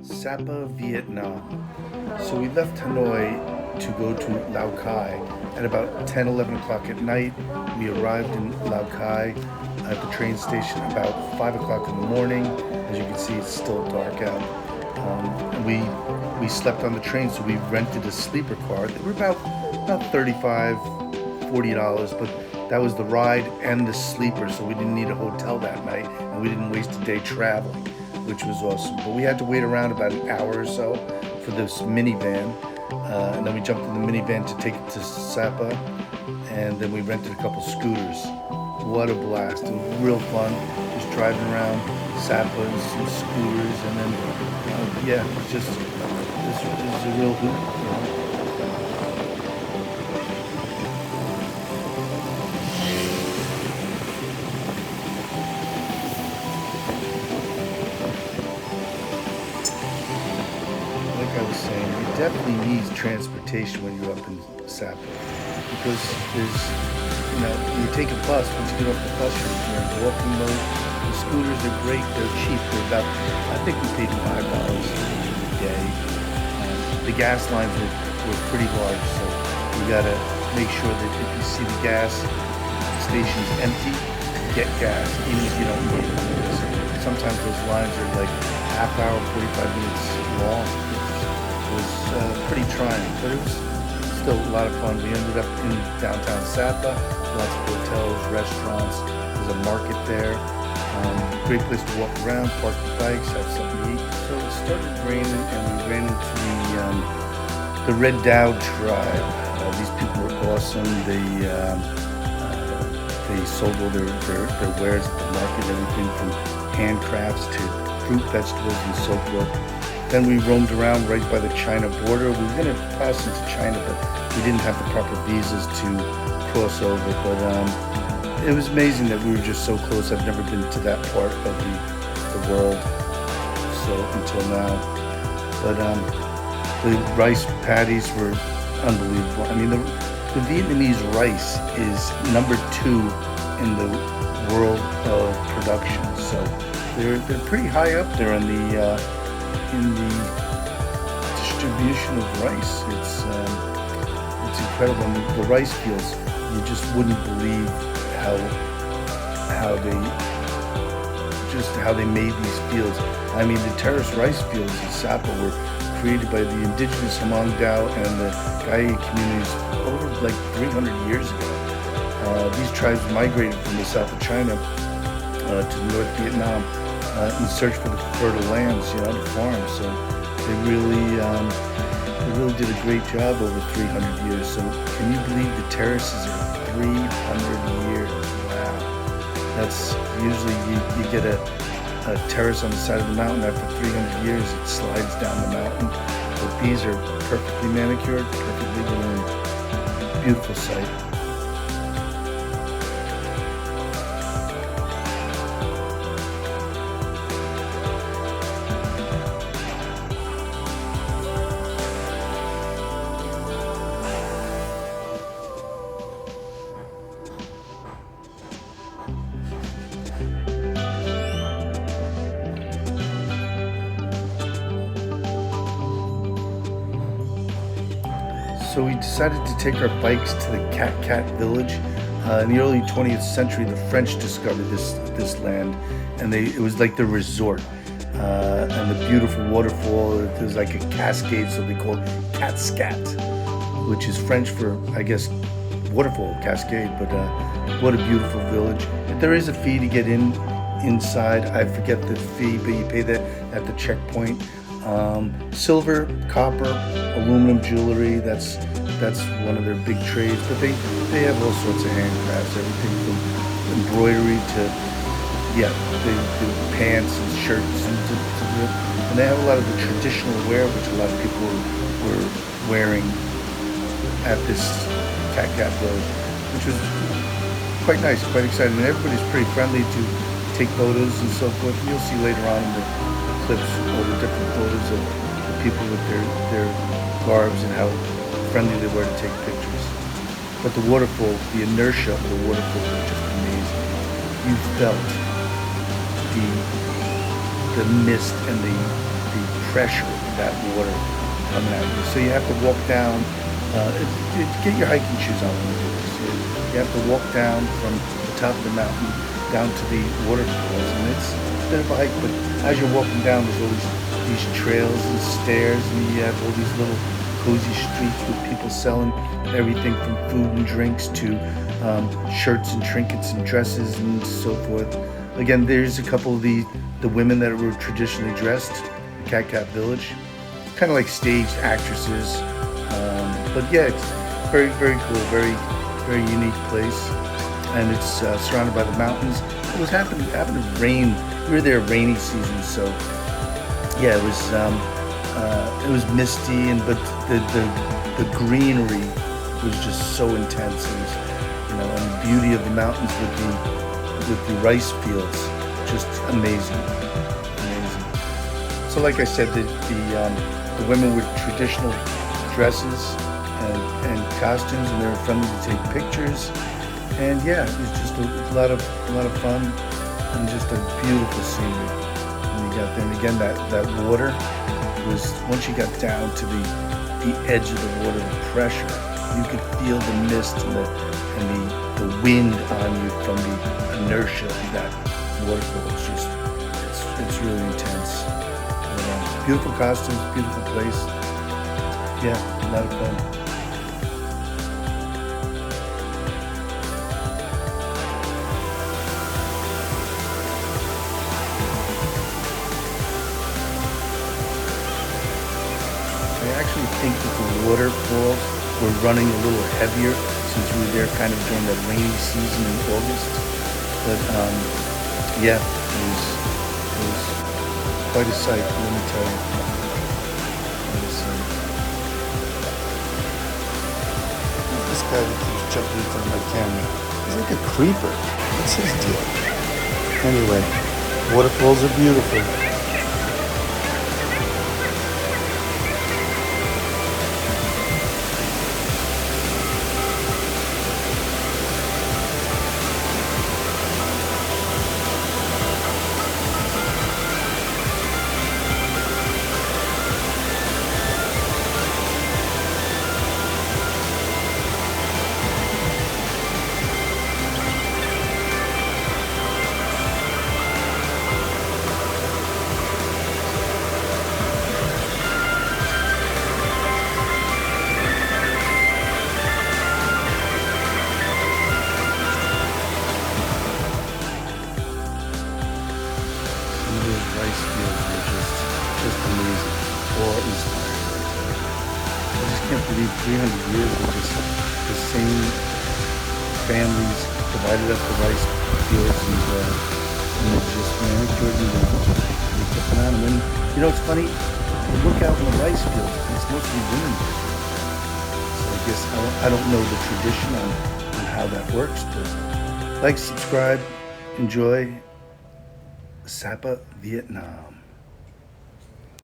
Sapa Vietnam. So we left Hanoi to go to Lao Cai at about 10, 11 o'clock at night. We arrived in Lao Cai at the train station about 5 o'clock in the morning. As you can see, it's still dark out. And we slept on the train, so we rented a sleeper car. They were about $35, $40, but that was the ride and the sleeper, so we didn't need a hotel that night, and we didn't waste a day traveling, which was awesome. But we had to wait around about an hour or so for this minivan, and then we jumped in the minivan to take it to Sapa, and then we rented a couple scooters. What a blast! It was real fun, just driving around Sapa and some scooters, and then yeah, it's just this is a real hoot. Like I was saying, you definitely need transportation when you're up in Sapa because there's, you take a bus. Once you get off the bus, you're in walking mode. The scooters are great. They're cheap. They're about, I think we paid $5 a day. The gas lines were pretty large, so you gotta make sure that if you see the gas station's empty, get gas, even if you don't need it. Because sometimes those lines are like half hour, 45 minutes long. It was pretty trying, but it was still a lot of fun. We ended up in downtown Sapa, lots of hotels, restaurants. There's a market there. Great place to walk around, park the bikes, have something to eat. So it started raining, and we ran into the Red Dao tribe. These people were awesome. They sold all their wares at the market, everything from handcrafts to fruit, vegetables, and so forth. Then we roamed around right by the China border. We were going to pass into China, but we didn't have the proper visas to cross over. But it was amazing that we were just so close. I've never been to that part of the world until now. But the rice patties were unbelievable. I mean, the Vietnamese rice is number 2 in the world of production. So they're pretty high up there in the distribution of rice. It's incredible. I mean, the rice fields, you just wouldn't believe how they made these fields. I mean, the terrace rice fields in Sapa were created by the indigenous Hmong Dao and the Gaye communities over like 300 years ago. These tribes migrated from the south of China to North Vietnam in search for the fertile lands, to farm. So they really did a great job over 300 years. So can you believe the terraces are 300 years? Wow. That's usually you get a terrace on the side of the mountain. After 300 years, it slides down the mountain. But these are perfectly manicured, perfectly groomed. Beautiful sight. So we decided to take our bikes to the Cat village. In the early 20th century, the French discovered this land, and it was like their resort. And the beautiful waterfall, there's like a cascade, so they call it Catscat, which is French for, I guess, waterfall, cascade. But what a beautiful village. There is a fee to get inside. I forget the fee, but you pay that at the checkpoint. Silver, copper, aluminum jewelry, that's one of their big trades. But they have all sorts of handcrafts, everything from embroidery to they do pants and shirts, and they have a lot of the traditional wear, which a lot of people were wearing at this Cat village, which was quite nice, quite exciting. And everybody's pretty friendly to take photos and so forth. And you'll see later on in the clips all the different photos of the people with their garbs and how friendly they were to take pictures. But the waterfall, the inertia of the waterfall was just amazing. You felt the mist and the pressure of that water coming at you. So you have to walk down. Get your hiking shoes on when you do this. You have to walk down from the top of the mountain down to the waterfalls, and it's a bit of a hike. But as you're walking down, there's all these trails and stairs, and you have all these little cozy streets with people selling everything from food and drinks to shirts and trinkets and dresses and so forth. Again, there's a couple of the women that were traditionally dressed, Cat Cat Village, kind of like stage actresses. But yeah, it's very, very cool, very, very unique place, and it's surrounded by the mountains. It was happened to rain. We were there rainy season, so yeah, it was misty, but the greenery was just so intense. It was, and the beauty of the mountains with the rice fields, just amazing. So, like I said, the women with traditional dresses and costumes, and they were friendly to take pictures. And yeah, it was just a lot of fun, and just a beautiful scenery when you got there. And again, that water was, once you got down to the edge of the water, the pressure, you could feel the mist and the wind on you from the inertia of that waterfall. It's really intense. Beautiful costumes, beautiful place. Yeah, a lot of fun. I actually think that the waterfalls were running a little heavier since we were there kind of during the rainy season in August. But yeah, it was quite a sight, let me tell you. This guy that keeps jumping in front of my camera, he's like a creeper. What's his deal? Anyway, waterfalls are beautiful. Rice fields were just amazing, awe-inspiring. I just can't believe 300 years of just the same families divided up the rice fields, and it just manicured and they kept an eye on them. And it's funny, you look out in the rice fields, and it's mostly women there. So I guess I don't know the tradition on how that works, but like, subscribe, enjoy. Sapa Vietnam.